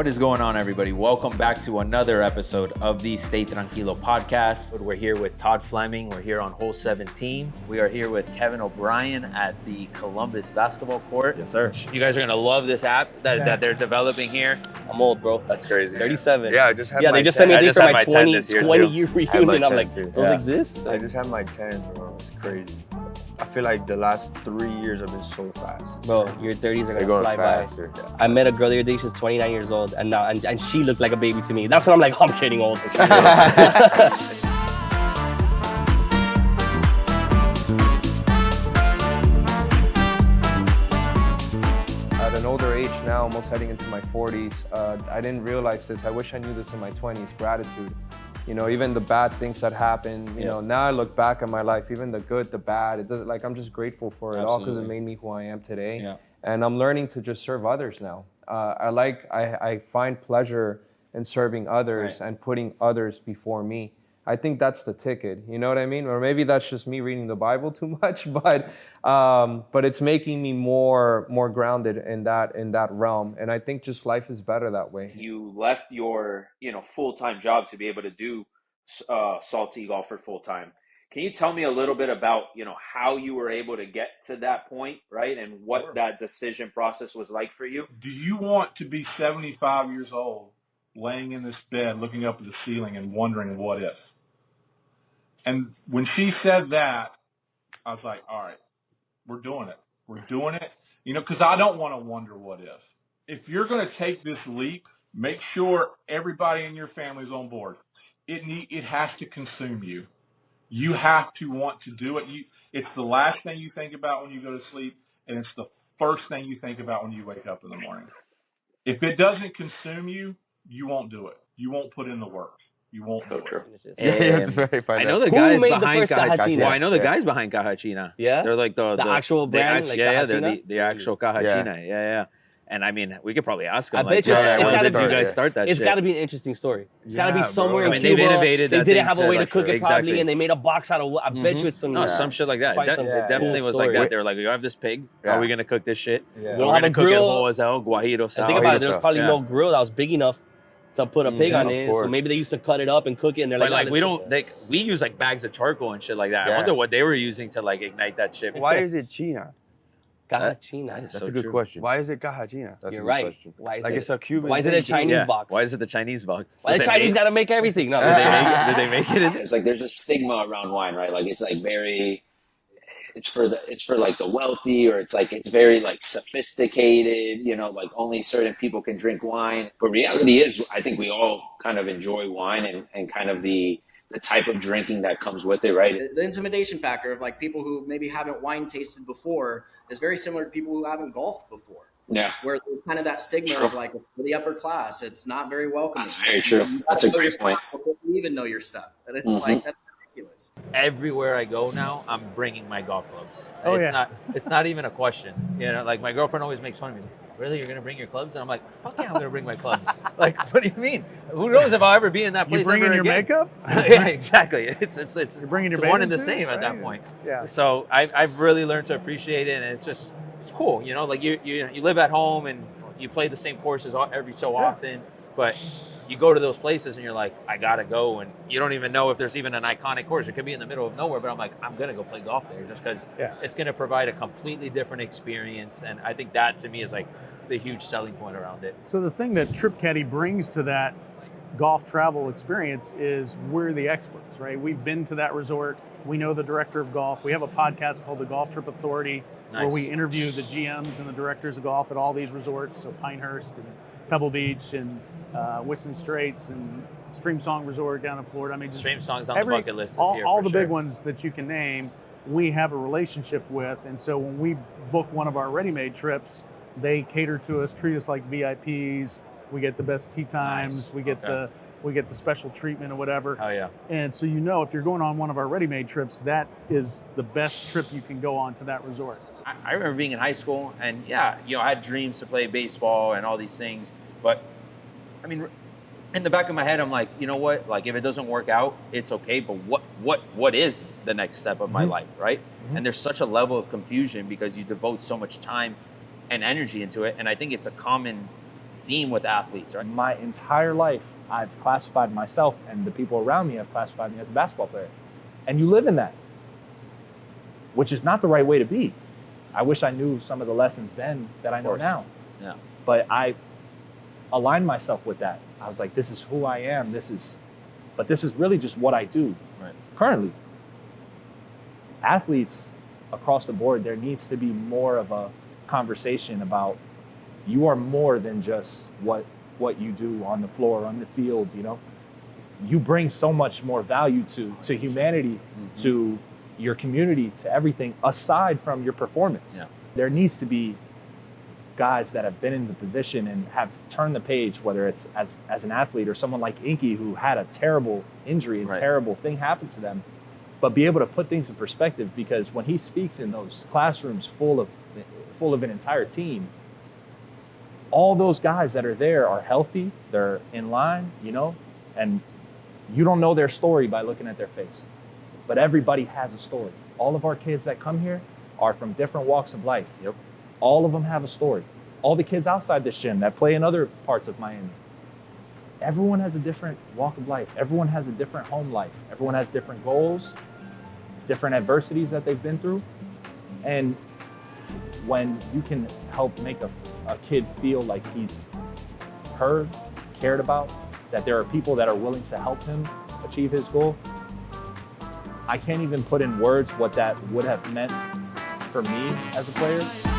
What is going on, everybody? Welcome back to another episode of the Stay Tranquilo podcast. We're here with Todd Fleming. We're here on Hole 17. We are here with Kevin O'Brien at the Columbus basketball court. Yes, sir. You guys are going to love this app that they're developing here. I'm old, bro. That's crazy. 37. Yeah, I just had they just sent me a thing for my 20 year had reunion. my I'm 10 like, too. those Yeah. exist? I just had my 10, bro. It's crazy. I feel like the last 3 years have been so fast. Bro, your 30s are They're gonna going fly faster. by. I met a girl the other day, she was 29 years old, and now and she looked like a baby to me. That's when I'm like, I'm getting old. At an older age now, almost heading into my 40s, I didn't realize this. I wish I knew this in my 20s, gratitude. You know, even the bad things that happen, you know, now I look back at my life, even the good, the bad, it doesn't, like, I'm just grateful for it all because it made me who I am today. Yeah. And I'm learning to just serve others now. I find pleasure in serving others and putting others before me. I think that's the ticket, you know what I mean? Or maybe that's just me reading the Bible too much, but it's making me more grounded in that realm. And I think just life is better that way. You left your, full-time job to be able to do Salty Golfer full-time. Can you tell me a little bit about, how you were able to get to that point, right? And what that decision process was like for you? Do you want to be 75 years old, laying in this bed, looking up at the ceiling and wondering what if? And when she said that, I was like, all right, we're doing it. We're doing it. Because I don't want to wonder what if. If you're going to take this leap, make sure everybody in your family is on board. It has to consume you. You have to want to do it. It's the last thing you think about when you go to sleep, and it's the first thing you think about when you wake up in the morning. If it doesn't consume you, you won't do it. You won't put in the work. You won't do it. I know the Who guys made the behind first Cajachina? Well, I know the guys behind Cajachina. Yeah? They're like the actual brand, like they're Cajachina? the actual Cajachina. Yeah. And I mean, we could probably ask them. I bet you when it's gotta did you be- guys start that It's shit? got to be an interesting story. It's got to be Yeah, somewhere bro. in I mean, they've Cuba. innovated They that didn't thing have a to, way to like, cook it exactly. probably, and they made a box out of. I bet you it's some. No, some shit like that. Spice some It definitely cool was like story. that. They were like, you have this pig. Yeah. Are we gonna cook this shit? Yeah. We're don't have gonna a cook it grill. whole as hell, guajiro And style. think about it. There's probably Yeah. no grill that was big enough to put a pig on of it. So course. maybe they used to cut it up and cook it, and they're But like, like we don't, we use like bags of charcoal and shit like that. I Yeah. wonder what they were using to like ignite that shit. Why is it China? Cajachina. That's That's so a good true. question. Why is it Cajachina? That's You're a good right. question. Why is Like it? it's a Cuban Why is it a thing. Chinese Yeah. box? Why is it the Chinese box? Why the Chinese got to make everything? No, Did they make it in? It's like there's a stigma around wine, right? Like it's like very, it's for like the wealthy, or it's very like sophisticated, like only certain people can drink wine. But reality is, I think we all kind of enjoy wine and kind of the type of drinking that comes with it, right? The intimidation factor of like people who maybe haven't wine tasted before is very similar to people who haven't golfed before. Yeah. Where there's kind of that stigma True. of like, it's for the upper class. It's not very welcoming. That's very true. You That's a gotta know great your point. stuff before you even know your stuff. And it's Mhm. like, that's ridiculous. Everywhere I go now, I'm bringing my golf clubs. Oh, It's not even a question. Like my girlfriend always makes fun of me. Really, you're gonna bring your clubs? And I'm like, fuck yeah, I'm gonna bring my clubs. Like, what do you mean? Who knows if I'll ever be in that place? You bringing ever your again? makeup? Yeah, exactly. It's You're bringing your it's one and the bathing suit, same at that right? point. Yeah. So I've really learned to appreciate it, and it's cool. Like you live at home and you play the same courses every so often, but you go to those places and you're like, I gotta go, and you don't even know if there's even an iconic course. It could be in the middle of nowhere, but I'm like, I'm gonna go play golf there just because it's gonna provide a completely different experience, and I think that to me is like the huge selling point around it. So the thing that Trip Caddy brings to that golf travel experience is we're the experts, right? We've been to that resort. We know the director of golf. We have a podcast called the Golf Trip Authority where Nice. we interview the GMs and the directors of golf at all these resorts. So Pinehurst and Pebble Beach and Whistling Straits and Stream Song Resort down in Florida. I mean, just Stream songs on the bucket list this year. all for the sure. big ones that you can name, we have a relationship with. And so when we book one of our ready-made trips, they cater to us, treat us like VIPs. We get the best tea times. Nice. We get the special treatment or whatever. Oh yeah. And so if you're going on one of our ready-made trips, that is the best trip you can go on to that resort. I remember being in high school, and I had dreams to play baseball and all these things, but I mean, in the back of my head, I'm like, you know what? Like, if it doesn't work out, it's okay. But what is the next step of my life, right? And there's such a level of confusion because you devote so much time and energy into it, and I think it's a common theme with athletes, right? My entire life, I've classified myself and the people around me have classified me as a basketball player. And you live in that, which is not the right way to be. I wish I knew some of the lessons then that I know now. Yeah. But I aligned myself with that. I was like, this is who I am. But this is really just what I do currently. Athletes across the board, there needs to be more of a conversation about you are more than just what you do on the floor, on the field, you know? You bring so much more value to humanity, to your community, to everything, aside from your performance. Yeah. There needs to be guys that have been in the position and have turned the page, whether it's as an athlete or someone like Inky who had a terrible injury, a terrible thing happen to them, but be able to put things in perspective, because when he speaks in those classrooms full of an entire team, all those guys that are there are healthy, they're in line, you know, and you don't know their story by looking at their face. But everybody has a story. All of our kids that come here are from different walks of life. Yep. All of them have a story. All the kids outside this gym that play in other parts of Miami, everyone has a different walk of life. Everyone has a different home life. Everyone has different goals, different adversities that they've been through. And when you can help make a kid feel like he's heard, cared about, that there are people that are willing to help him achieve his goal, I can't even put in words what that would have meant for me as a player.